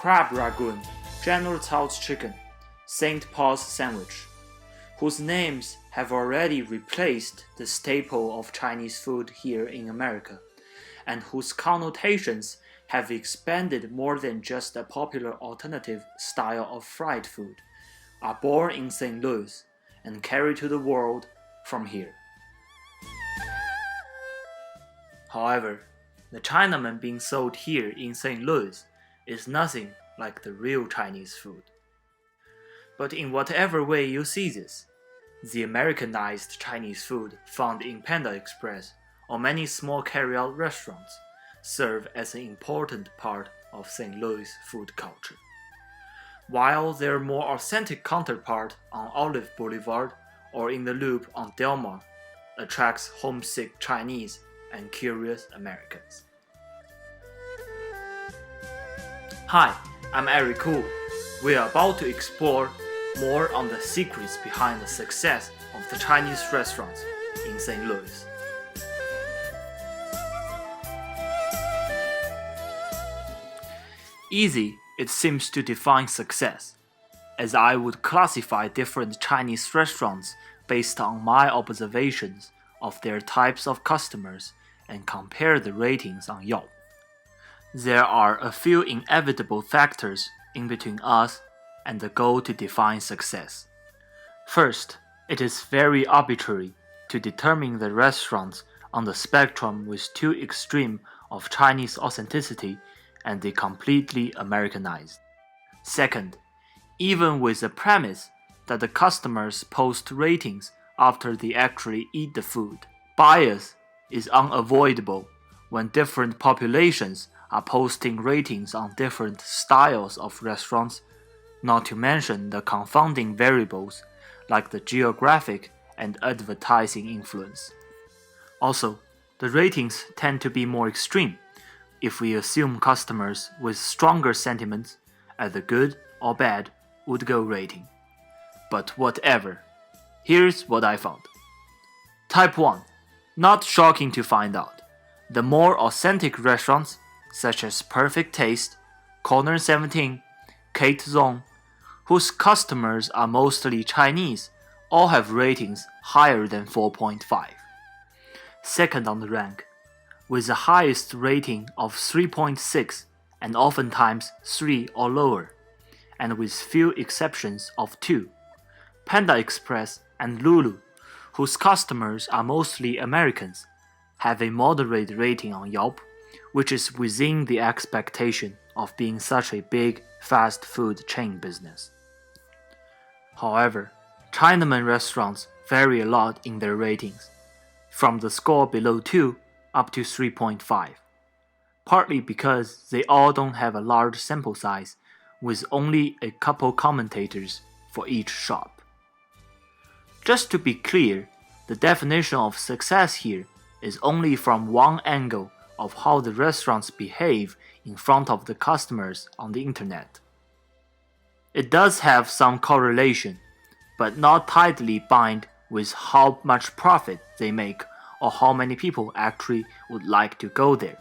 crab ragoon, General Tso's chicken, St. Paul's sandwich, whose names have already replaced the staple of Chinese food here in America, and whose connotations have expanded more than just a popular alternative style of fried food, are born in St. Louis and carried to the world from here. However, the Chinaman being sold here in St. Louis is nothing like the real Chinese food. But in whatever way you see this, the Americanized Chinese food found in Panda Express or many small carry-out restaurants serve as an important part of St. Louis food culture, while their more authentic counterpart on Olive Boulevard or in the Loop on Del Mar attracts homesick Chinese and curious Americans. Hi, I'm Eric Koo. We are about to explore more on the secrets behind the success of the Chinese restaurants in St. Louis. Easy, it seems to define success, as I would classify different Chinese restaurants based on my observations of their types of customers and compare the ratings on Yelp. There are a few inevitable factors in between us and the goal to define success. First, it is very arbitrary to determine the restaurants on the spectrum with too extreme of Chinese authenticity and the completely Americanized. Second, even with the premise that the customers post ratings after they actually eat the food, bias is unavoidable when different populations are posting ratings on different styles of restaurants, not to mention the confounding variables like the geographic and advertising influence. Also, the ratings tend to be more extreme if we assume customers with stronger sentiments at the good or bad would go rating. But whatever, here's what I found. Type 1. Not shocking to find out. The more authentic restaurants, such as Perfect Taste, Corner 17, Kate Zong, whose customers are mostly Chinese, all have ratings higher than 4.5. Second on the rank, with the highest rating of 3.6 and oftentimes 3 or lower, and with few exceptions of 2, Panda Express and Lulu, whose customers are mostly Americans, have a moderate rating on Yelp, which is within the expectation of being such a big fast food chain business. However, Chinaman restaurants vary a lot in their ratings, from the score below 2 up to 3.5, partly because they all don't have a large sample size with only a couple commentators for each shop. Just to be clear, the definition of success here is only from one angle of how the restaurants behave in front of the customers on the internet. It does have some correlation, but not tightly bind with how much profit they make or how many people actually would like to go there.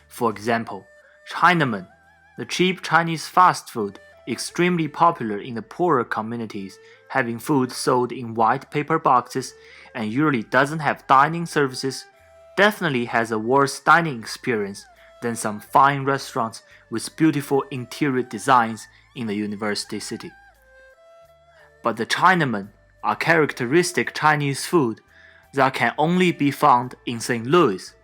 For example, Chinaman, the cheap Chinese fast food extremely popular in the poorer communities, having food sold in white paper boxes and usually doesn't have dining services, definitely has a worse dining experience than some fine restaurants with beautiful interior designs in the university city. But the Chinaman are characteristic Chinese food that can only be found in St. Louis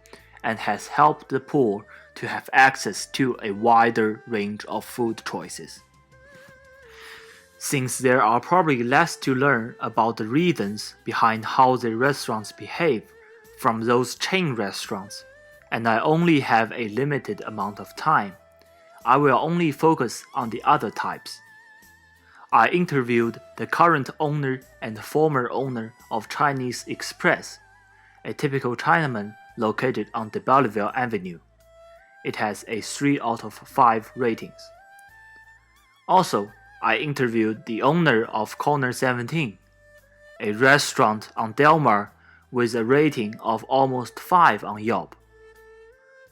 and has helped the poor to have access to a wider range of food choices. Since there are probably less to learn about the reasons behind how the restaurants behave from those chain restaurants, and I only have a limited amount of time, I will only focus on the other types. I interviewed the current owner and former owner of Chinese Express, a typical Chinaman located on de Belleville Avenue. It has a 3 out of 5 ratings. Also, I interviewed the owner of Corner 17, a restaurant on Del Mar with a rating of almost 5 on Yelp.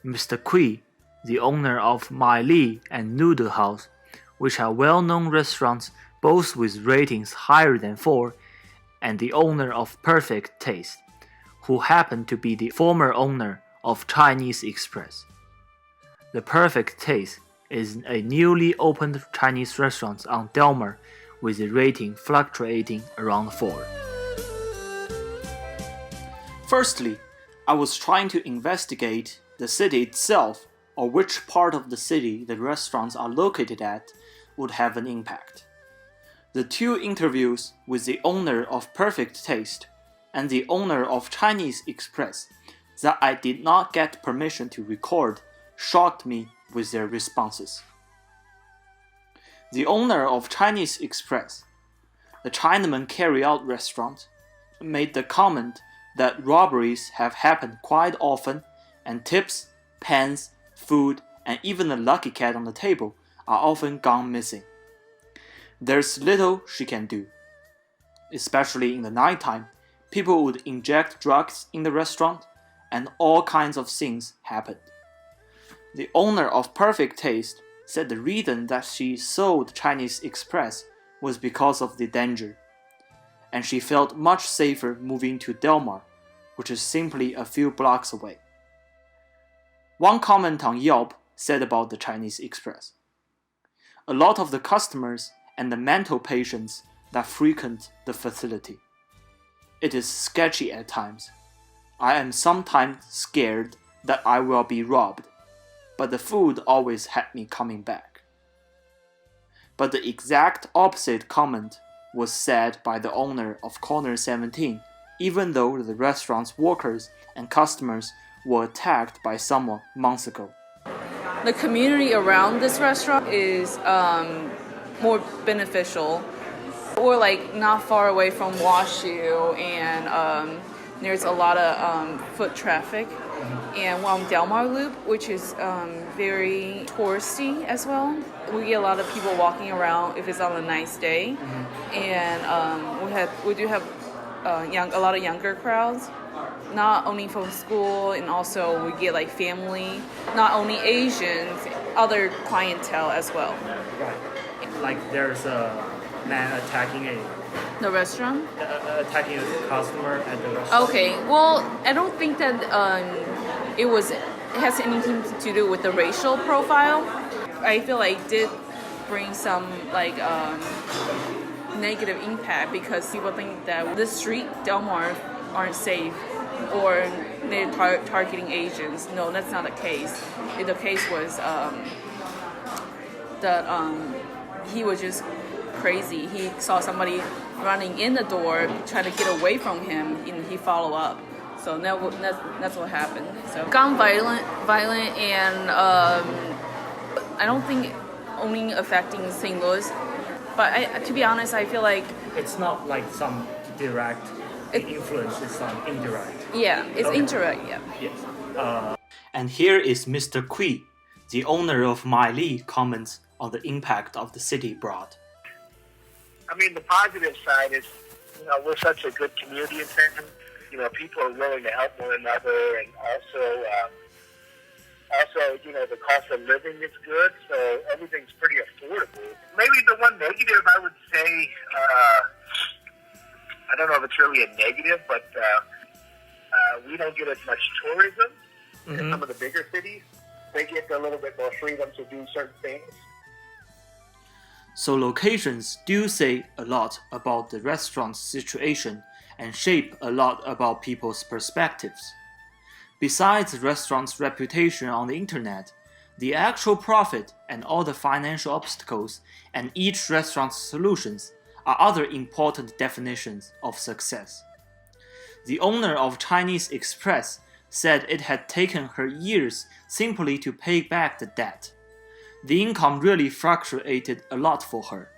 Mr. Kui, the owner of Mai Li and Noodle House, which are well-known restaurants both with ratings higher than 4, and the owner of Perfect Taste, who happened to be the former owner of Chinese Express. The Perfect Taste is a newly opened Chinese restaurant on Delmar with a rating fluctuating around 4. Firstly, I was trying to investigate the city itself, or which part of the city the restaurants are located at would have an impact. The 2 interviews with the owner of Perfect Taste and the owner of Chinese Express that I did not get permission to record shocked me with their responses. The owner of Chinese Express, the Chinaman carry-out restaurant, made the comment that robberies have happened quite often and tips, pens, food, and even the lucky cat on the table are often gone missing. There's little she can do. Especially in the nighttime, people would inject drugs in the restaurant and all kinds of things happened. The owner of Perfect Taste said the reason that she sold Chinese Express was because of the danger, and she felt much safer moving to Delmar, which is simply a few blocks away. One comment on Yelp said about the Chinese Express: a lot of the customers and the mental patients that frequent the facility. It is sketchy at times. I am sometimes scared that I will be robbed, but the food always had me coming back. But the exact opposite comment was said by the owner of Corner 17, even though the restaurant's workers and customers were attacked by someone months ago. The community around this restaurant is more beneficial. We're like not far away from Washu, and there's a lot of foot traffic. And we're on Delmar Loop, which is very touristy as well. We get a lot of people walking around if it's on a nice day, and we do have a lot of younger crowds, not only from school, and also we get like family, not only Asians, other clientele as well. Right. Like there's a man attacking The restaurant? attacking a customer at the restaurant. Okay, well, I don't think that it has anything to do with the racial profile. I feel like it did bring some like negative impact because people think that the street Delmar aren't safe or they're targeting Asians. No, that's not the case. The case was that he was just crazy. He saw somebody running in the door trying to get away from him, and he followed up. So that's what happened. So gone violent, and I don't think only affecting St. Louis, but to be honest, I feel like it's not like some direct influence, it's some indirect. Yeah, it's indirect, yeah. Yes. And here is Mr. Kui, the owner of Mai Li, comments on the impact of the city brought. I mean, the positive side is, we're such a good community in town. People are willing to help one another, and also, the cost of living is good, so everything's pretty affordable. Maybe the one negative I would say, I don't know if it's really a negative, but we don't get as much tourism in some of the bigger cities. They get a little bit more freedom to do certain things. So locations do say a lot about the restaurant's situation and shape a lot about people's perspectives. Besides the restaurant's reputation on the internet, the actual profit and all the financial obstacles and each restaurant's solutions are other important definitions of success. The owner of Chinese Express said it had taken her years simply to pay back the debt. The income really fluctuated a lot for her.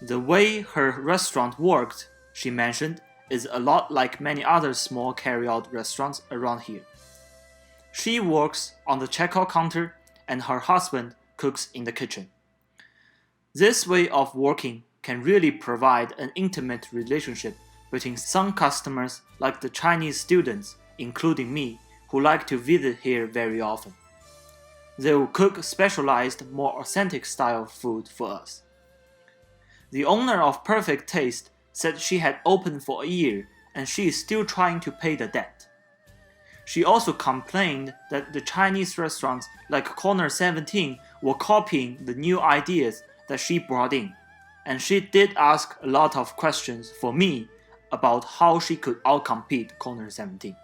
The way her restaurant worked, she mentioned, is a lot like many other small carry-out restaurants around here. She works on the checkout counter and her husband cooks in the kitchen. This way of working can really provide an intimate relationship between some customers like the Chinese students, including me, who like to visit here very often. They will cook specialized, more authentic style food for us. The owner of Perfect Taste said she had opened for a year and she is still trying to pay the debt. She also complained that the Chinese restaurants like Corner 17 were copying the new ideas that she brought in, and she did ask a lot of questions for me about how she could outcompete Corner 17.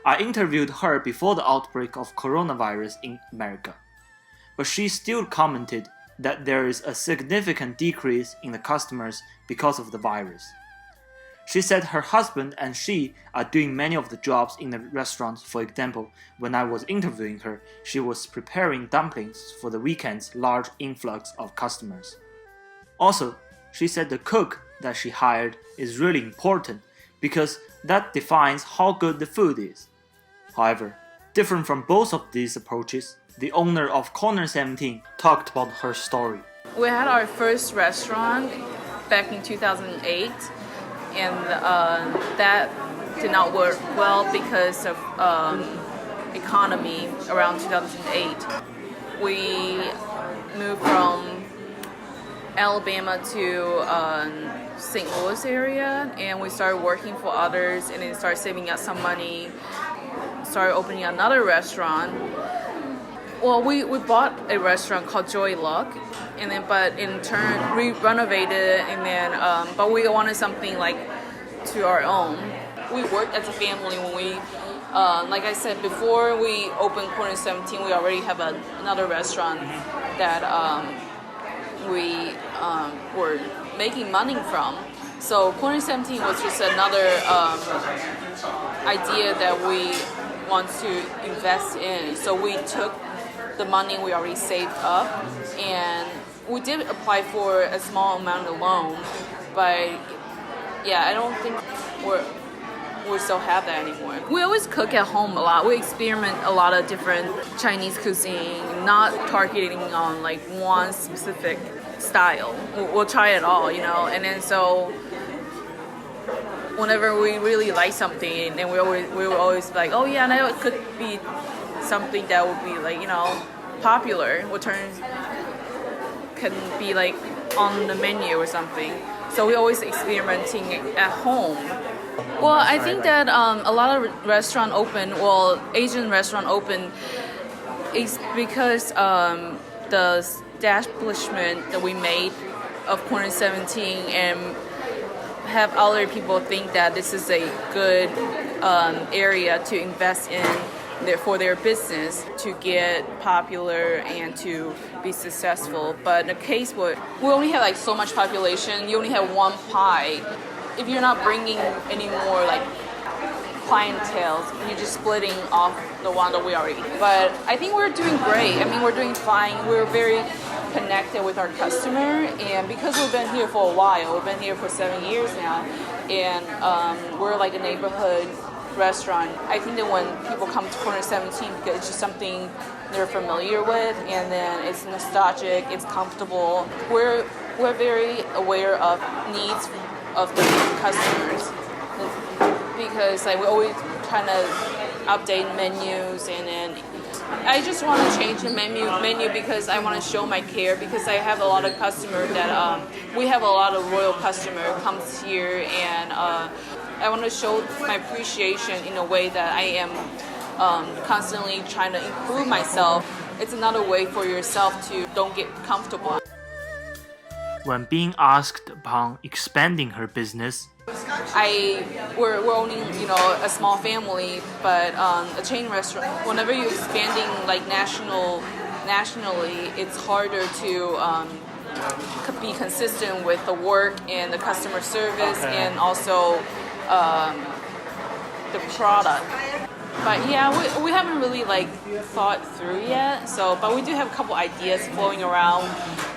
I interviewed her before the outbreak of coronavirus in America, but she still commented that there is a significant decrease in the customers because of the virus. She said her husband and she are doing many of the jobs in the restaurant. For example, when I was interviewing her, she was preparing dumplings for the weekend's large influx of customers. Also, she said the cook that she hired is really important because that defines how good the food is. However, different from both of these approaches, the owner of Corner 17 talked about her story. We had our first restaurant back in 2008, and that did not work well because of economy around 2008. We moved from Alabama to St. Louis area, and we started working for others, and then started saving up some money, started opening another restaurant. Well, we bought a restaurant called Joy Luck, and then but in turn we renovated it, and then but we wanted something like to our own. We worked as a family when we, like I said before, we opened Corner 17. We already have another restaurant that we were making money from. So Corner 17 was just another idea that we want to invest in. So we took the money we already saved up, and we did apply for a small amount of loan, but yeah, I don't think we still have that anymore. We always cook at home a lot. We experiment a lot of different Chinese cuisine, not targeting on like one specific style. We'll try it all, and then so whenever we really like something, and we were always like, oh yeah, now it could be something that would be like, popular, what turns can be like on the menu or something. So we're always experimenting at home. Well, I think that a lot of Asian restaurant open is because the establishment that we made of Corner 17 and have other people think that this is a good area to invest in for their business to get popular and to be successful. But in the case where we only have like so much population, you only have one pie. If you're not bringing any more like clientele, you're just splitting off the one that we already. But I think we're doing great. I mean, we're doing fine. We're very connected with our customer, and because we've been here for a while, we've been here for 7 years now, and we're like a neighborhood restaurant. I think that when people come to Corner 17, because it's just something they're familiar with, and then it's nostalgic, it's comfortable. We're very aware of needs of the customers, because like we're always trying to update menus, and then I just want to change the menu because I want to show my care, because I have a lot of customers that we have a lot of loyal customer comes here, and I want to show my appreciation in a way that I am constantly trying to improve myself. It's another way for yourself to don't get comfortable. When being asked upon expanding her business, we're only a small family, but a chain restaurant. Whenever you're expanding like nationally, it's harder to be consistent with the work and the customer service, and also the product. But yeah, we haven't really like thought through yet. But we do have a couple ideas flowing around,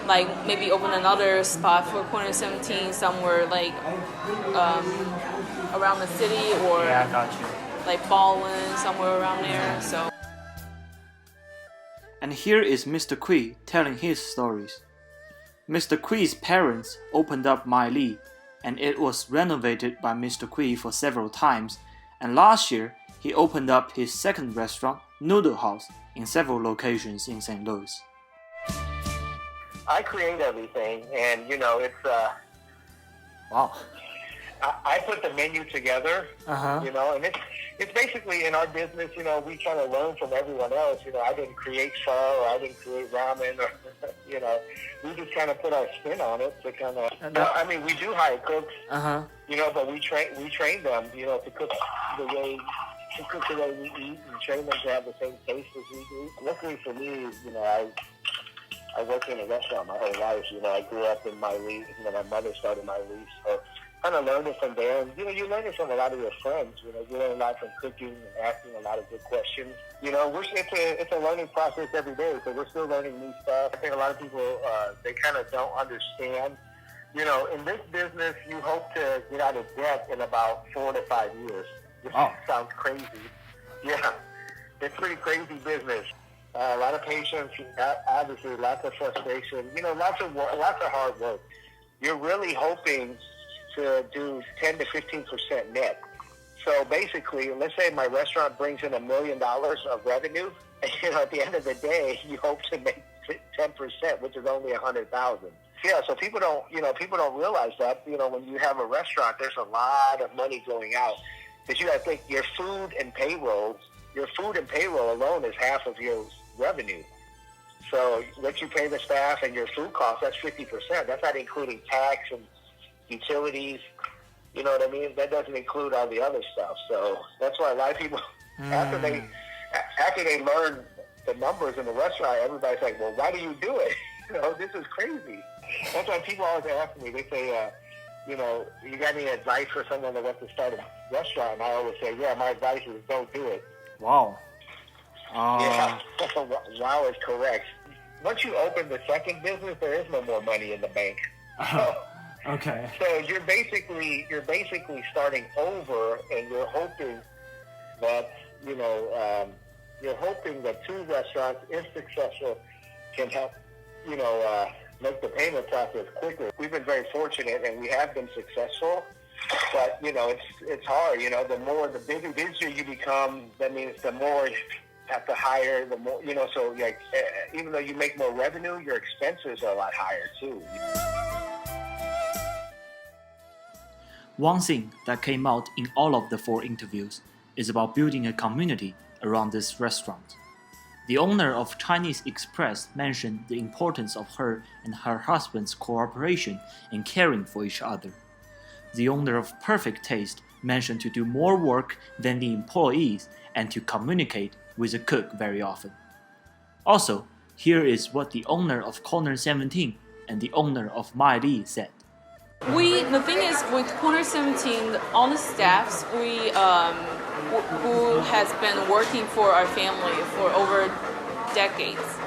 like maybe open another spot for Corner 17 somewhere like around the city, or like Baldwin, somewhere around there. So. And here is Mr. Kui telling his stories. Mr. Kui's parents opened up Mai Li, and it was renovated by Mr. Kui for several times, and last year he opened up his second restaurant, Noodle House, in several locations in St. Louis. I create everything, and it's Wow. I put the menu together, and it's basically in our business, we try to learn from everyone else. I didn't create pho, or I didn't create ramen, or, we just kind of put our spin on it to kind of, we do hire cooks, but we train them, to cook the way we eat and train them to have the same taste as we do. Luckily for me, I worked in a restaurant my whole life. I grew up in my lease. My mother started my lease. So kind of learned it from there. And, you learn it from a lot of your friends. You learn a lot from cooking and asking a lot of good questions. It's a learning process every day. So we're still learning new stuff. I think a lot of people, they kind of don't understand. In this business, you hope to get out of debt in about 4 to 5 years. Which sounds crazy. Yeah, it's pretty crazy business. A lot of patience, obviously, lots of frustration. Lots of hard work. You're really hoping to do 10 to 15% net. So basically, let's say my restaurant brings in $1 million of revenue. At the end of the day, you hope to make 10%, which is only $100,000. Yeah, so people don't realize that. When you have a restaurant, there's a lot of money going out. Because you got to think your food and payroll alone is half of your revenue. So what you pay the staff and your food costs, that's 50%. That's not including tax and utilities. You know what I mean? That doesn't include all the other stuff. So that's why a lot of people, after they learn the numbers in the restaurant, everybody's like, well, why do you do it? This is crazy. That's why people always ask me. They say, you got any advice for someone that wants to start a restaurant? And I always say, yeah, my advice is don't do it. Wow. Yeah, wow is correct. Once you open the second business, there is no more money in the bank. Okay. So you're basically starting over, and you're hoping that two restaurants, if successful, can help make the payment process quicker. We've been very fortunate, and we have been successful. But it's hard. The bigger busier you become, that means the more you have to hire. The more So even though you make more revenue, your expenses are a lot higher too. One thing that came out in all of the 4 interviews is about building a community around this restaurant. The owner of Chinese Express mentioned the importance of her and her husband's cooperation and caring for each other. The owner of Perfect Taste mentioned to do more work than the employees and to communicate with the cook very often. Also, here is what the owner of Corner 17 and the owner of Mai Li said. The thing is, with Corner 17, all the staffs who has been working for our family for over decades.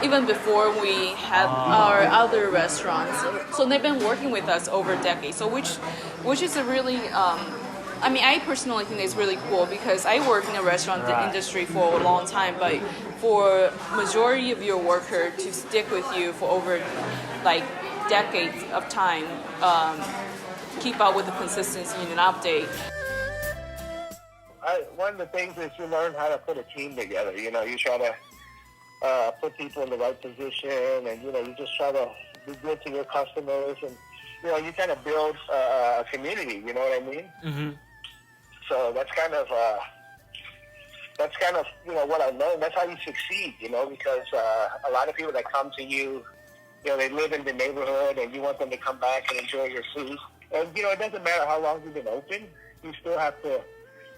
Even before we had our other restaurants. So they've been working with us over decades. So which is a really, I personally think it's really cool because I work in the restaurant industry for a long time, but for majority of your worker to stick with you for over decades of time, keep up with the consistency and update. One of the things is you learn how to put a team together. You try to put people in the right position, and you just try to be good to your customers, and you kind of build a community. You know what I mean? Mm-hmm. So that's kind of what I learned. That's how you succeed. Because a lot of people that come to you, they live in the neighborhood, and you want them to come back and enjoy your food. And it doesn't matter how long you've been open. You still have to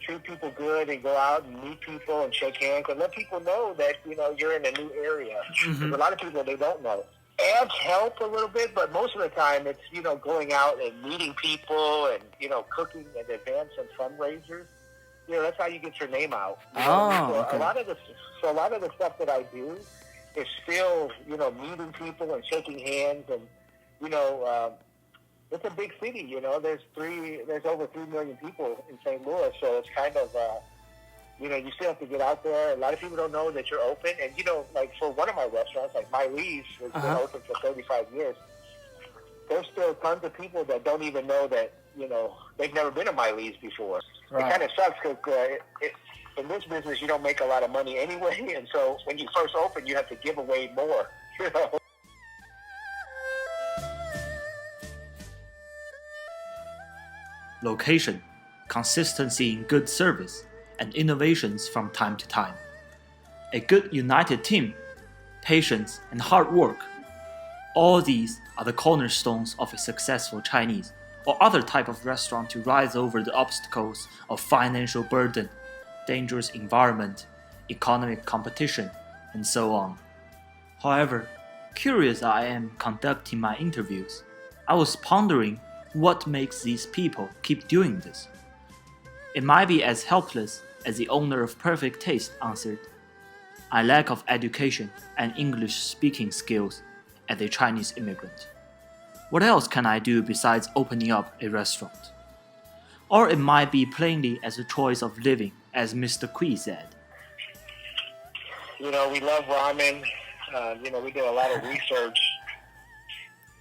treat people good and go out and meet people and shake hands and let people know that, you're in a new area. Mm-hmm. A lot of people, they don't know. Ads help a little bit, but most of the time it's, going out and meeting people and, cooking and events and fundraisers. That's how you get your name out. Okay. A lot of the stuff that I do is still, meeting people and shaking hands and, it's a big city, there's over 3 million people in St. Louis, so it's kind of, you still have to get out there. A lot of people don't know that you're open, and, for one of my restaurants, like My Lee's, has been open for 35 years, there's still tons of people that don't even know that, they've never been to My Lee's before. It kind of sucks because in this business, you don't make a lot of money anyway. And so when you first open, you have to give away more. You know? Location, consistency in good service, and innovations from time to time. A good united team, patience, and hard work. All these are the cornerstones of a successful Chinese or other type of restaurant to rise over the obstacles of financial burden, dangerous environment, economic competition, and so on. However, curious I am conducting my interviews, I was pondering what makes these people keep doing this. It might be as helpless as the owner of Perfect Taste answered. I lack of education and English speaking skills as a Chinese immigrant. What else can I do besides opening up a restaurant? Or it might be plainly as a choice of living, as Mr. Kui said. You know, we love ramen. We did a lot of research.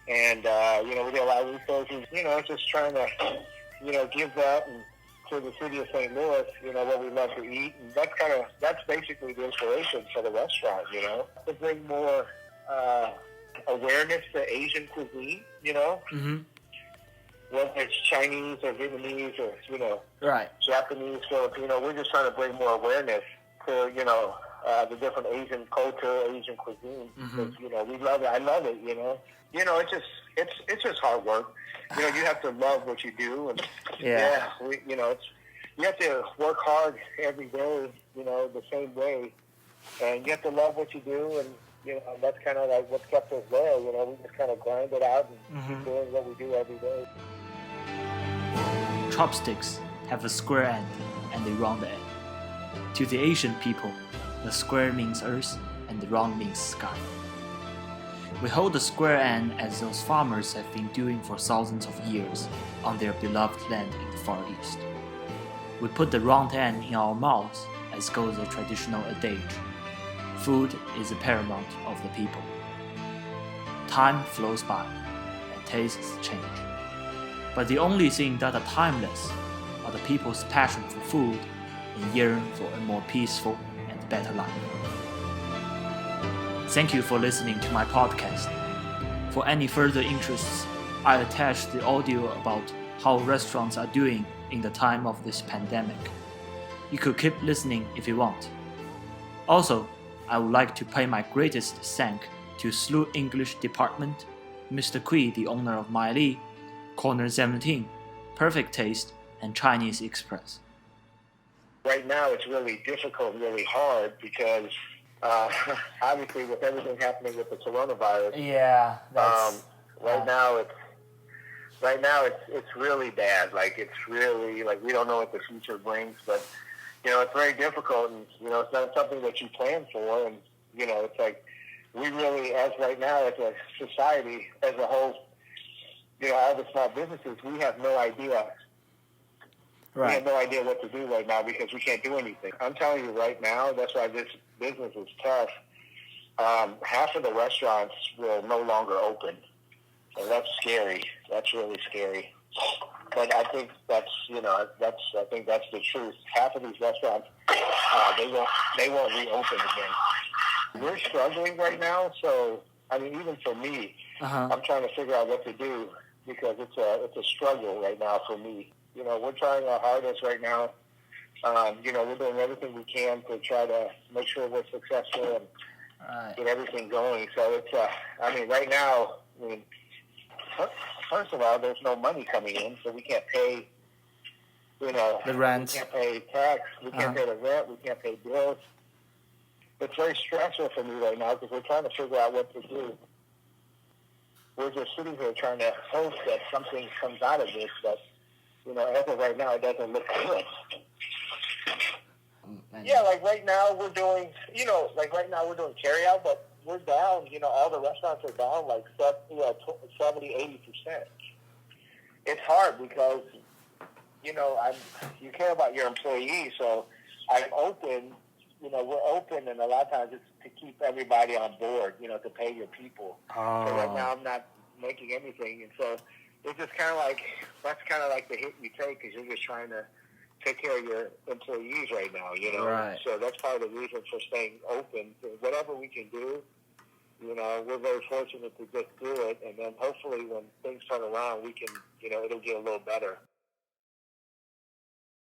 And, we did a lot of research. Just trying to, give that to the city of St. Louis, what we love to eat. And that's basically the inspiration for the restaurant, to bring more awareness to Asian cuisine, Mm-hmm. whether it's Chinese or Vietnamese or, Right. Japanese, Filipino. We're just trying to bring more awareness to, the different Asian culture, Asian cuisine. Mm-hmm. We love it. I love it, it's just hard work. You have to love what you do, and you have to work hard every day, the same way, and you have to love what you do, and that's kind of like what's kept us there. We just kind of grind it out and doing what we do every day. Chopsticks have a square end and a round end. To the Asian people, the square means earth and the round means sky. We hold the square end as those farmers have been doing for thousands of years on their beloved land in the Far East. We put the round end in our mouths as goes the traditional adage. Food is the paramount of the people. Time flows by and tastes change. But the only thing that are timeless are the people's passion for food and yearn for a more peaceful and better life. Thank you for listening to my podcast. For any further interests, I attached the audio about how restaurants are doing in the time of this pandemic. You could keep listening if you want. Also, I would like to pay my greatest thanks to SLU English Department, Mr. Kui, the owner of Mai Li, Corner 17, Perfect Taste, and Chinese Express. Right now, it's really difficult, really hard because obviously with everything happening with the coronavirus. Yeah, Right now it's really bad. Like it's really we don't know what the future brings, but it's very difficult, and it's not something that you plan for, and it's like we really, as right now as a society as a whole, all the small businesses, we have no idea. Right. We have no idea what to do right now because we can't do anything. I'm telling you right now, that's why this business is tough. Half of the restaurants will no longer open. And that's scary. That's really scary. But I think that's the truth. Half of these restaurants, they won't reopen again. We're struggling right now, so even for me, I'm trying to figure out what to do because it's a struggle right now for me. We're trying our hardest right now. We're doing everything we can to try to make sure we're successful and get everything going. So it's right now, first of all, there's no money coming in, so we can't pay, the rent. We can't pay tax. We can't pay the rent. We can't pay bills. It's very stressful for me right now because we're trying to figure out what to do. We're just sitting here trying to hope that something comes out of this, but, as of right now, it doesn't look good. Yeah, right now we're doing, carry out, but we're down, all the restaurants are down 70, 80%. It's hard because, you care about your employees, so I'm open, we're open, and a lot of times it's to keep everybody on board, to pay your people. Oh. So right now I'm not making anything, and so it's just that's kind of like the hit you take because you're just trying to take care of your employees right now, Right. So that's part of the reason for staying open. Whatever we can do, we're very fortunate to just do it, and then hopefully when things turn around, we can, it'll get a little better.